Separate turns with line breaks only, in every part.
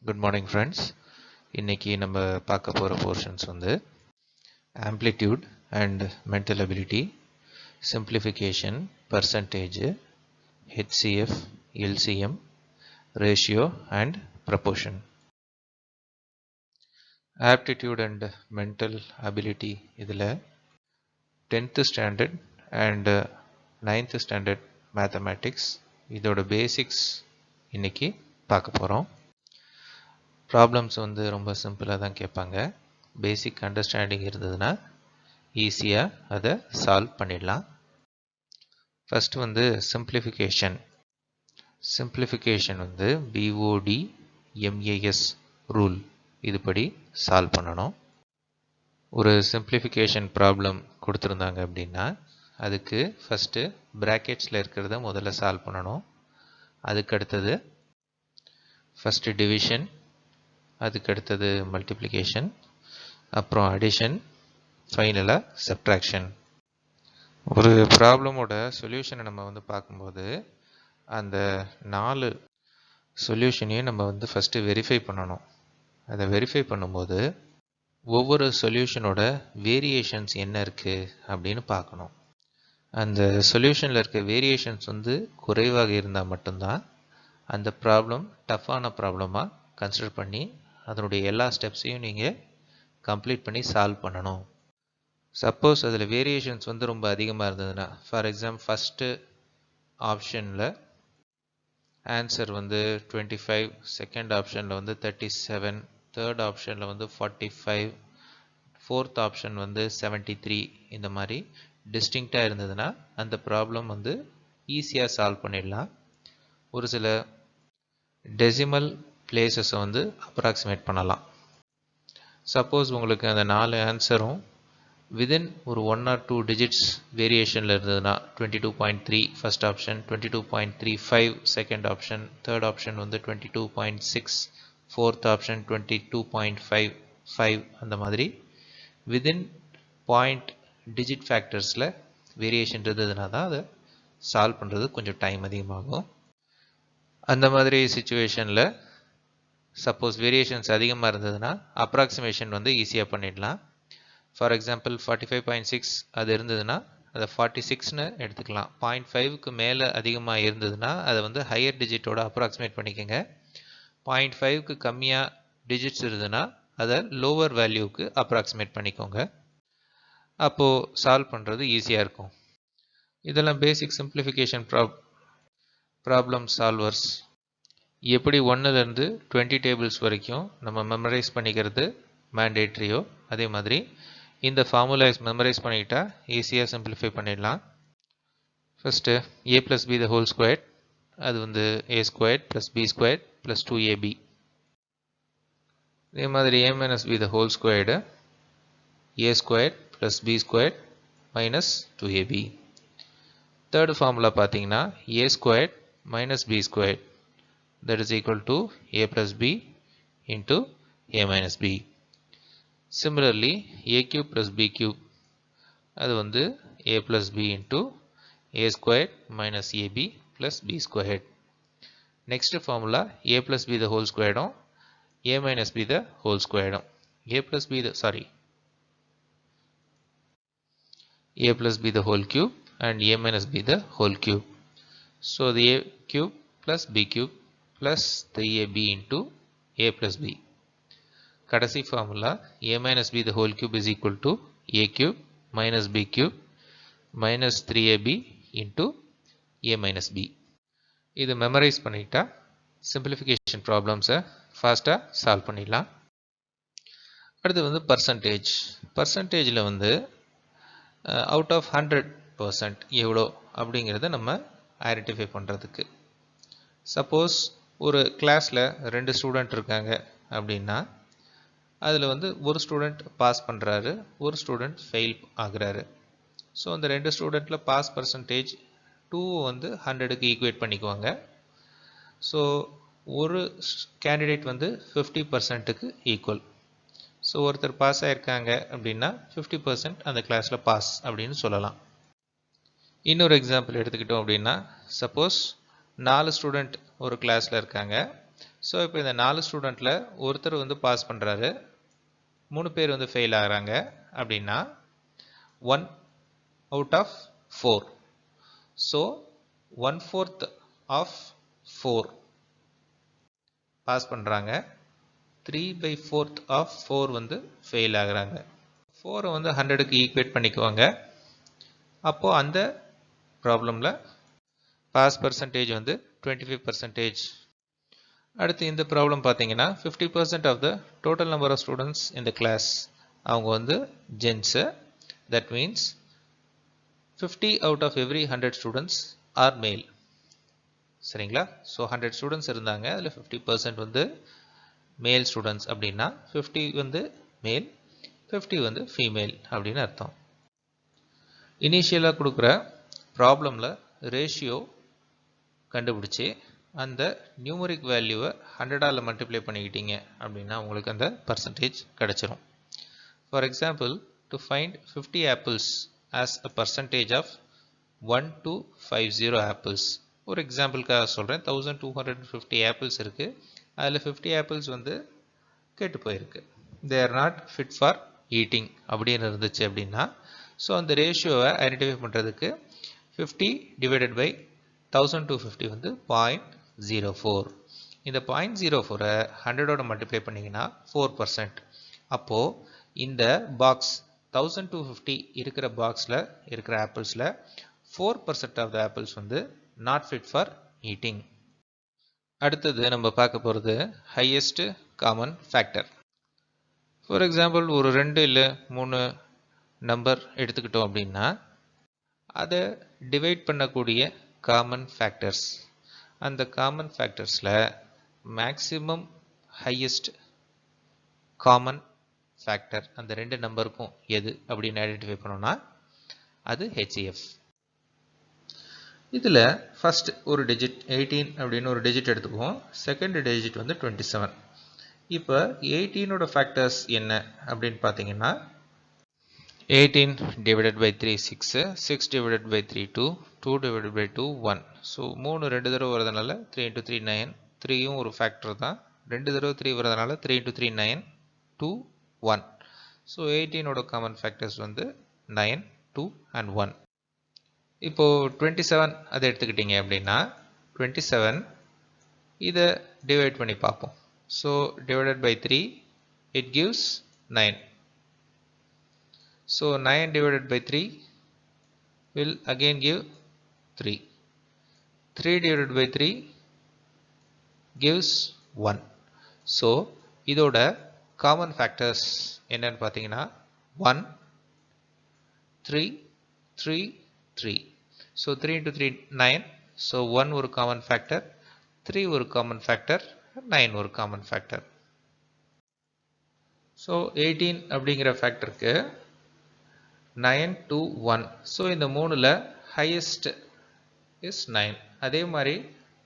Good morning friends. இன்னைக்கு நம்ம பார்க்க போற portions வந்து amplitude and mental ability, simplification, percentage, HCF, LCM, ratio and proportion. Aptitude and mental ability இதுல 10th standard and 9th standard mathematics இதோட basics இன்னைக்கு பார்க்க போறோம். ப்ராப்ளம்ஸ் வந்து ரொம்ப சிம்பிளாக தான் கேட்பாங்க. பேசிக் அண்டர்ஸ்டாண்டிங் இருந்ததுன்னா ஈஸியாக அதை சால்வ் பண்ணிடலாம். ஃபஸ்ட்டு வந்து சிம்பிளிஃபிகேஷன் வந்து BOD MAS ரூல் இதுபடி சால்வ் பண்ணணும். ஒரு சிம்பிளிஃபிகேஷன் ப்ராப்ளம் கொடுத்துருந்தாங்க அப்படின்னா அதுக்கு ஃபஸ்ட்டு ப்ராக்கெட்ஸில் இருக்கிறத முதல்ல சால்வ் பண்ணணும். அதுக்கு அடுத்தது ஃபஸ்ட்டு டிவிஷன், அதுக்கு அடுத்தது மல்டிப்ளிகேஷன், அப்புறம் அடிஷன், ஃபைனலாக சப்ட்ராக்ஷன். ஒரு ப்ராப்ளமோட சொல்யூஷனை நம்ம வந்து பார்க்கும்போது அந்த 4 சொல்யூஷனையும் நம்ம வந்து ஃபஸ்ட்டு வெரிஃபை பண்ணணும். அதை வெரிஃபை பண்ணும்போது ஒவ்வொரு சொல்யூஷனோட வேரியேஷன்ஸ் என்ன இருக்குது அப்படின்னு பார்க்கணும். அந்த சொல்யூஷனில் இருக்க வேரியேஷன்ஸ் வந்து குறைவாக இருந்தால் மட்டும்தான் அந்த ப்ராப்ளம் டஃப்பான ப்ராப்ளமாக கன்சிடர் பண்ணி அதனுடைய எல்லா ஸ்டெப்ஸையும் நீங்கள் கம்ப்ளீட் பண்ணி சால்வ் பண்ணணும். சப்போஸ் அதில் வேரியேஷன்ஸ் வந்து ரொம்ப அதிகமாக இருந்ததுன்னா, ஃபார் எக்ஸாம்பிள் ஃபஸ்ட்டு ஆப்ஷனில் ஆன்சர் வந்து 25, செகண்ட் ஆப்ஷனில் வந்து 37, தேர்ட் ஆப்ஷனில் வந்து 45, ஃபோர்த் ஆப்ஷன் வந்து 73, இந்த மாதிரி டிஸ்டிங்க்டாக இருந்ததுன்னா அந்த ப்ராப்ளம் வந்து ஈஸியாக சால்வ் பண்ணிடலாம். ஒரு சில டெசிமல் பிளேசஸை வந்து அப்ராக்சிமேட் பண்ணலாம். சப்போஸ் உங்களுக்கு அந்த 4 ஆன்சரும் விதின் ஒரு 1 or 2 டிஜிட்ஸ் வேரியேஷனில் இருந்ததுன்னா 22.3 first option, 22.35 second option, third option வந்து 22.6, ஃபோர்த் ஆப்ஷன் 22.55, அந்த மாதிரி விதின் பாயிண்ட் டிஜிட் ஃபேக்டர்ஸில் வேரியேஷன் இருந்ததுன்னா தான் அதை சால்வ் பண்ணுறது கொஞ்சம் டைம் அதிகமாகும். அந்த மாதிரி சிச்சுவேஷனில் சப்போஸ் வேரியேஷன்ஸ் அதிகமாக இருந்ததுன்னா அப்ராக்சிமேஷன் வந்து ஈஸியாக பண்ணிடலாம். ஃபார் எக்ஸாம்பிள் 45.6 அது இருந்ததுன்னா அதை 46ன்னு எடுத்துக்கலாம். 0.5க்கு மேலே அதிகமாக இருந்ததுன்னா அதை வந்து ஹையர் டிஜிட்டோட அப்ராக்சிமேட் பண்ணிக்கோங்க. 0.5க்கு கம்மியாக டிஜிட்ஸ் இருந்ததுன்னா அதை லோவர் வேல்யூவுக்கு அப்ராக்சிமேட் பண்ணிக்கோங்க. அப்போது சால்வ் பண்ணுறது ஈஸியாக இருக்கும். இதெல்லாம் பேசிக் சிம்பிளிஃபிகேஷன் ப்ராப்ளம் சால்வர்ஸ். எப்படி 1லேருந்து 20 டேபிள்ஸ் வரைக்கும் நம்ம மெமரைஸ் பண்ணிக்கிறது மேண்டேட்ரியோ அதே மாதிரி இந்த ஃபார்முலாஸ் மெமரைஸ் பண்ணிக்கிட்டா ஈஸியாக சிம்பிளிஃபை பண்ணிடலாம். First a + b the whole squared, அது வந்து a squared + b squared + 2ab. அதே மாதிரி a - b the whole squared, a squared + b squared - 2ab. Third formula பார்த்தீங்கன்னா a squared - b squared, that is equal to a plus b into a minus b. Similarly, a cube plus b cube, அது வந்து a plus b into a squared minus ab plus b squared. Next formula a plus b the whole squared on a minus b the whole squared on a plus b the whole cube and a minus b the whole cube. So the a cube plus b cube plus 3ab into a plus b. கடைசி formula a minus b the whole cube is equal to a cube minus b cube minus 3ab into a minus b. இது memorise பண்ணிட்டா simplification ப்ராப்ளம்ஸை ஃபாஸ்ட்டாக solve பண்ணிடலாம். அடுத்து வந்து பர்சன்டேஜில் வந்து out of 100% எவ்வளோ அப்படிங்கிறத நம்ம ஐடென்டிஃபை பண்ணுறதுக்கு. சப்போஸ் ஒரு கிளாஸில் 2 ஸ்டூடெண்ட் இருக்காங்க அப்படின்னா அதில் வந்து ஒரு ஸ்டூடெண்ட் பாஸ் பண்ணுறாரு, ஒரு ஸ்டூடெண்ட் ஃபெயில் ஆகுறாரு. ஸோ அந்த 2 ஸ்டூடெண்ட்டில் பாஸ் பர்சன்டேஜ் 2 வந்து 100க்கு ஈக்குவேட் பண்ணிக்குவாங்க. ஸோ ஒரு கேண்டிடேட் வந்து 50%க்கு ஈக்குவல். ஸோ ஒருத்தர் பாஸ் ஆகிருக்காங்க அப்படின்னா 50% அந்த கிளாஸில் பாஸ் அப்படின்னு சொல்லலாம். இன்னொரு எக்ஸாம்பிள் எடுத்துக்கிட்டோம் அப்படின்னா சப்போஸ் 4 ஸ்டூடெண்ட் ஒரு கிளாஸில் இருக்காங்க. ஸோ இப்போ இந்த 4 ஸ்டூடெண்ட்டில் ஒருத்தர் வந்து பாஸ் பண்ணுறாரு, 3 பேர் வந்து ஃபெயில் ஆகிறாங்க அப்படின்னா 1 out of 4. So 1/4 of 4 pass பண்ணுறாங்க, 3/4 of 4 வந்து ஃபெயில் ஆகுறாங்க. 4 வந்து 100க்கு ஈக்குவேட் பண்ணிக்குவாங்க. அப்போது அந்த ப்ராப்ளமில் பாஸ் பர்சன்டேஜ் வந்து 25%. அடுத்து இந்த ப்ராப்ளம் பார்த்தீங்கன்னா 50% of the total number of students in the class அவங்க வந்து gents. That means 50 out of every 100 students are male. சரிங்களா? ஸோ 100 ஸ்டூடெண்ட்ஸ் இருந்தாங்க, அதில் 50% வந்து மேல் ஸ்டூடெண்ட்ஸ் அப்படின்னா 50 வந்து மேல், 50 வந்து ஃபீமேல் அப்படின்னு அர்த்தம். இனிஷியலாக கொடுக்குற ப்ராப்ளமில் ரேஷியோ கண்டுபிடிச்சி அந்த நியூமரிக் வேல்யூவை 100ஆல் மல்டிப்ளை பண்ணிக்கிட்டீங்க அப்படின்னா உங்களுக்கு அந்த பர்சன்டேஜ் கிடச்சிரும். For example, to find 50 apples as a percentage of 1 to 50 apples. ஒரு எக்ஸாம்பிளுக்காக சொல்கிறேன். 1250 apples இருக்குது, அதில் 50 apples வந்து கெட்டு போயிருக்கு. they are not fit for eating அப்படின்னு இருந்துச்சு அப்படின்னா, ஸோ அந்த ரேஷியோவை ஐடென்டிஃபை பண்ணுறதுக்கு 50 divided by 1250 வந்து 0.04. இந்த 0.04 100ஓட மல்டிப்ளை பண்ணிங்கன்னா 4%. அப்போது இந்த பாக்ஸ் 1250 இருக்கிற பாக்ஸில் இருக்கிற ஆப்பிள்ஸில் 4% ஆஃப் த ஆப்பிள்ஸ் வந்து நாட் ஃபிட் ஃபார் ஈட்டிங். அடுத்தது நம்ம பார்க்க போகிறது highest common factor. For example, ஒரு 2 இல்லை 3 நம்பர் எடுத்துக்கிட்டோம் அப்படின்னா அதை டிவைட் பண்ணக்கூடிய காமன் ஃபேக்டர்ஸ், அந்த காமன் ஃபேக்டர்ஸில் மேக்ஸிமம் ஹையஸ்ட் காமன் ஃபேக்டர் அந்த 2 நம்பருக்கும் எது அப்படின்னு ஐடென்டிஃபை பண்ணோம்னா அது HCF. இதில் ஃபர்ஸ்ட் ஒரு டிஜிட் 18 அப்படின்னு ஒரு டிஜிட் எடுத்துக்குவோம், செகண்ட் டிஜிட் வந்து 27. இப்போ 18ஓட ஃபேக்டர்ஸ் என்ன அப்படின்னு பார்த்தீங்கன்னா 18 divided by 3 6, 6 divided by 3 2, 2 divided by 2 1. So 3 2 தடவை வரதுனால 3 into 3 9, 3யும் ஒரு ஃபேக்டர் தான், 2 தடவை 3 வரதுனால 3 into 3 9, 2 1. ஸோ 18ஓட காமன் ஃபேக்டர்ஸ் வந்து 9 2 and 1. இப்போது 27 அதை எடுத்துக்கிட்டீங்க அப்படின்னா 27 இதை டிவைட் பண்ணி பார்ப்போம். So divided by 3 it gives 9. So 9 divided by 3 will again give 3. 3 divided by 3 gives 1. So இதோட common factors என்னன்னு பார்த்தீங்கன்னா 1 3 3 3. So 3 into 3 9. So 1 ஒரு common factor, 3 ஒரு common factor, 9 ஒரு common factor. So 18 அப்படிங்கிற ஃபேக்டருக்கு 9 2 1. ஸோ இந்த 3ல் ஹையஸ்ட் இஸ் 9. அதே மாதிரி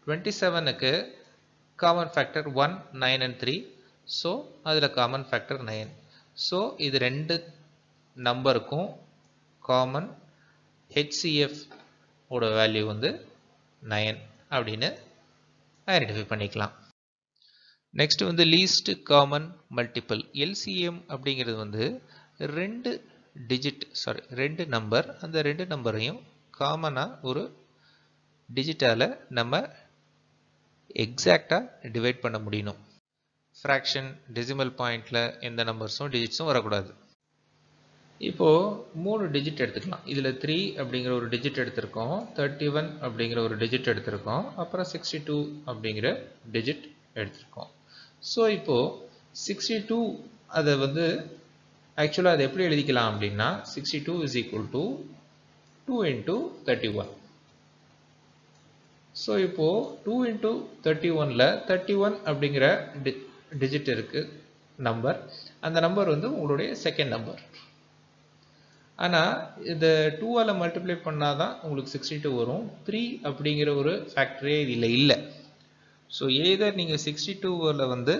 27க்கு காமன் ஃபேக்டர் 1 9 and 3. ஸோ அதில் காமன் ஃபேக்டர் 9. ஸோ இது 2 நம்பருக்கும் காமன் HCF ஓட வேல்யூ வந்து 9 அப்படின்னு ஐடென்டிஃபை பண்ணிக்கலாம். நெக்ஸ்ட் வந்து லீஸ்ட் காமன் மல்டிபிள். LCM அப்படிங்கிறது வந்து 2 நம்பர், அந்த 2 நம்பரையும் காமனாக ஒரு டிஜிட்டால் நம்ம எக்ஸாக்டாக டிவைட் பண்ண முடியணும். ஃப்ராக்ஷன் டெசிமல் பாயிண்டில் எந்த நம்பர்ஸும் டிஜிட்ஸும் வரக்கூடாது. இப்போது 3 டிஜிட் எடுத்துக்கலாம். இதில் 3 அப்படிங்கிற ஒரு டிஜிட் எடுத்திருக்கோம், 31 அப்படிங்கிற ஒரு டிஜிட் எடுத்திருக்கோம், அப்புறம் 62 அப்படிங்கிற டிஜிட் எடுத்திருக்கோம். ஸோ இப்போது 62 அதை வந்து ஆக்சுவலாக அதை எப்படி எழுதிக்கலாம் அப்படின்னா 62 is equal to 2 into 31. So இப்போது 2 into 31ல் 31 அப்படிங்கிற டிஜிட் இருக்குது நம்பர், அந்த நம்பர் வந்து உங்களுடைய செகண்ட் நம்பர். ஆனால் இந்த 2ஆல் மல்டிப்ளை பண்ணால் தான் உங்களுக்கு 62 வரும். 3 அப்படிங்கிற ஒரு ஃபேக்டரே இதில் இல்லை. ஸோ ஏதர் நீங்கள் 62ல் வந்து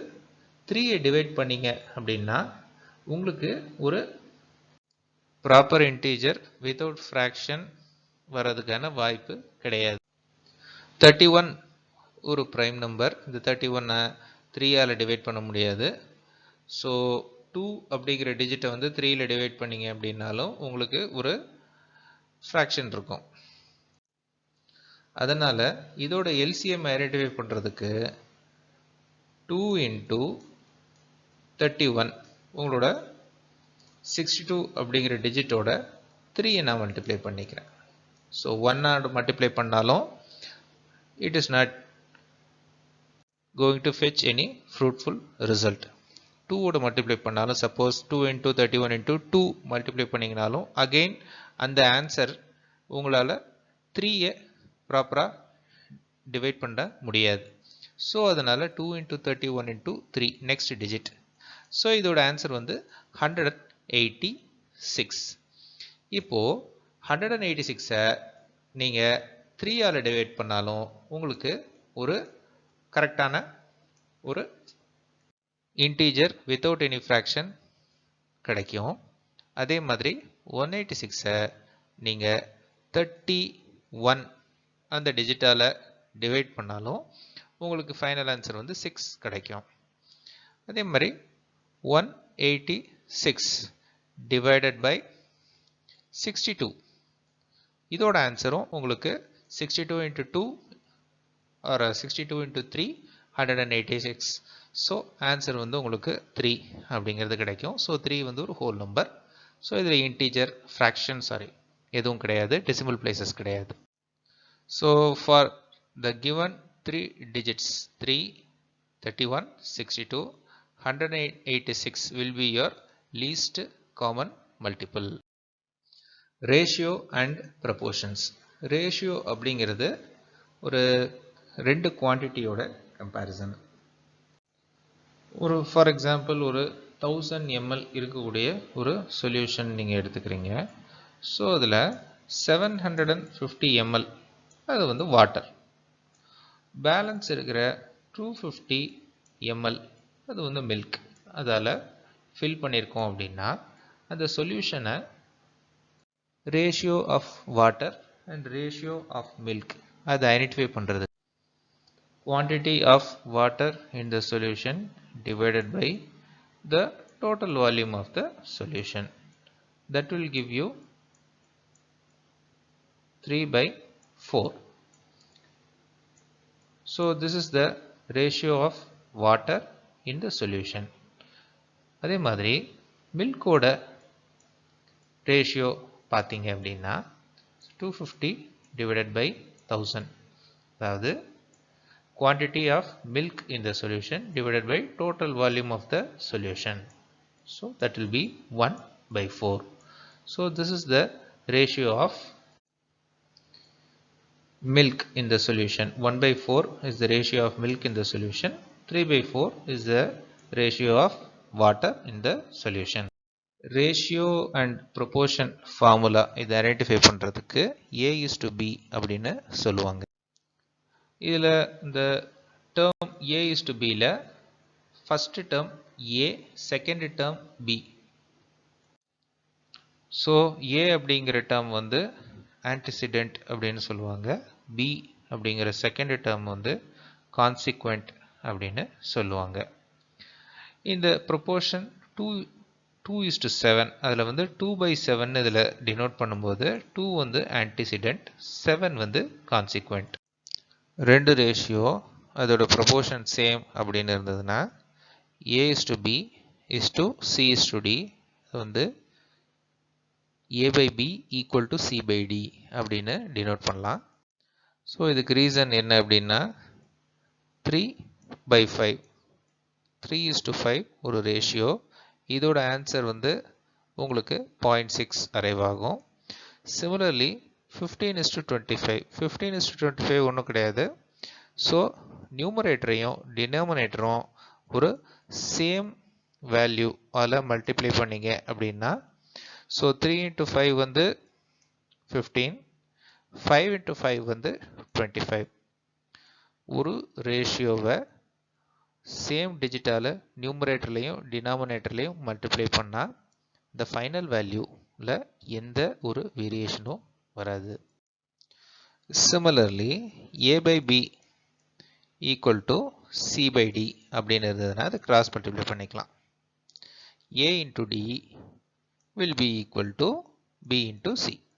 3ஐ டிவைட் பண்ணீங்க அப்படின்னா உங்களுக்கு ஒரு ப்ராப்பர் இன்டீஜர் வித்தவுட் ஃப்ராக்ஷன் வர்றதுக்கான வாய்ப்பு கிடையாது. 31 ஒரு ப்ரைம் நம்பர். இந்த 31 3ஆல் டிவைட் பண்ண முடியாது. ஸோ 2 அப்படிங்கிற டிஜிட்டை வந்து 3ல டிவைட் பண்ணீங்க அப்படின்னாலும் உங்களுக்கு ஒரு ஃப்ராக்ஷன் இருக்கும். அதனால் இதோட எல்சிஎம் ஐடென்டிஃபை பண்ணுறதுக்கு 2 into 31 உங்களோட 62 அப்படிங்கிற டிஜிட்டோட 3 நான் மல்டிப்ளை பண்ணிக்கிறேன். ஸோ 1 மல்டிப்ளை பண்ணாலும் it is not going to fetch any fruitful result. 2 ஓட மல்டிப்ளை பண்ணாலும் சப்போஸ் 2 into 31 into 2 மல்டிப்ளை பண்ணிங்கனாலும் அகெயின் அந்த ஆன்சர் உங்களால் 3யை ப்ராப்பராக டிவைட் பண்ண முடியாது. ஸோ அதனால் 2 into 31 into 3 next digit. So இதோட ஆன்சர் வந்து 186. இப்போது 186ஐ நீங்கள் 3ஆல் டிவைட் பண்ணாலும் உங்களுக்கு ஒரு கரெக்டான ஒரு இன்டீஜர் வித்தவுட் எனி ஃப்ராக்ஷன் கிடைக்கும். அதே மாதிரி 186ஐ நீங்கள் 31 அந்த டிஜிட்டால் டிவைட் பண்ணாலும் உங்களுக்கு ஃபைனல் ஆன்சர் வந்து 6 கிடைக்கும். அதே மாதிரி 186 டிவைடட் பை 62 இதோட ஆன்சரும் உங்களுக்கு 62 into 2 or 62 into 3 186. So answer வந்து உங்களுக்கு 3 அப்படிங்கிறது கிடைக்கும். ஸோ 3 வந்து ஒரு ஹோல் நம்பர். ஸோ இதில் இன்டீஜர் ஃப்ராக்ஷன் எதுவும் கிடையாது, டெசிமல் பிளேசஸ் கிடையாது. So for the given 3 digits 3, 31, 62, 186 will be your least common multiple. Ratio and proportions. Ratio அப்படிங்கிறது ஒரு ரெண்டு குவான்டிட்டியோட கம்பேரிசன். ஒரு ஃபார் எக்ஸாம்பிள் ஒரு 1000 ml இருக்கக்கூடிய ஒரு சொல்யூஷன் நீங்கள் எடுத்துக்கிறீங்க. ஸோ அதில் 750 ml அது வந்து வாட்டர், பேலன்ஸ் இருக்கிற 250 ml அது வந்து மில்க். அதால் ஃபில் பண்ணியிருக்கோம் அப்படின்னா அந்த சொல்யூஷனை ratio of water and ratio of milk அதை ஐடென்டிஃபை பண்ணுறது quantity of water in the solution divided by the total volume of the solution. That will give you 3/4. So this is the ratio of water in the solution. அதே மாதிரி மில்கோட ratio பார்த்தீங்க அப்படின்னா 250 divided by 1000, அதாவது quantity of milk in the solution divided by total volume of the solution. So that will be 1/4. So this is the ratio of milk in the solution. 1/4 is the ratio of milk in the solution. 3/4 is the ratio of water in the solution. Ratio and proportion formula இதை identify பண்ணுறதுக்கு A/B அப்படின்னு சொல்லுவாங்க. இதில் இந்த term A/Bல first term A, second term B. So A அப்படிங்கிற term வந்து antecedent அப்படின்னு சொல்லுவாங்க. B அப்படிங்கிற செகண்ட் டேர்ம் வந்து கான்சிக்வெண்ட் அப்படின்னு சொல்லுவாங்க. இந்த ப்ரொபோர்ஷன் 2:7 அதில் வந்து 2/7 இதில் டினோட் பண்ணும்போது 2 வந்து ஆன்டிசிடென்ட், 7 வந்து கான்சிக்வெண்ட். ரெண்டு ரேஷியோ அதோட ப்ரொபோர்ஷன் சேம் அப்படின்னு இருந்ததுன்னா A/B C/D வந்து A/B = C/D அப்படின்னு டினோட் பண்ணலாம். ஸோ இதுக்கு ரீசன் என்ன அப்படின்னா 3/5 3:5 ஒரு ரேஷியோ. இதோட ஆன்சர் வந்து உங்களுக்கு 0.6 அரைவ் ஆகும். சிமிலர்லி 15:25 15:25 ஒன்றும் கிடையாது. ஸோ நியூமரேட்டரையும் டினோமினேட்டரும் ஒரு சேம் வேல்யூ அதில் மல்டிப்ளை பண்ணிங்க அப்படின்னா ஸோ 3 into 5 வந்து 15, 5 into 5 வந்து 25. ஒரு ரேஷியோவை சேம் டிஜிட்டால் நியூமரேட்டர்லையும் டினாமினேட்டர்லையும் மல்டிப்ளை பண்ணால் இந்த ஃபைனல் வேல்யூவில் எந்த ஒரு வேரியேஷனும் வராது. Similarly A/B = C by D அப்படின்னு இருந்ததுன்னா அதை கிராஸ் மல்டிப்ளை பண்ணிக்கலாம். A into D will be equal to B into C.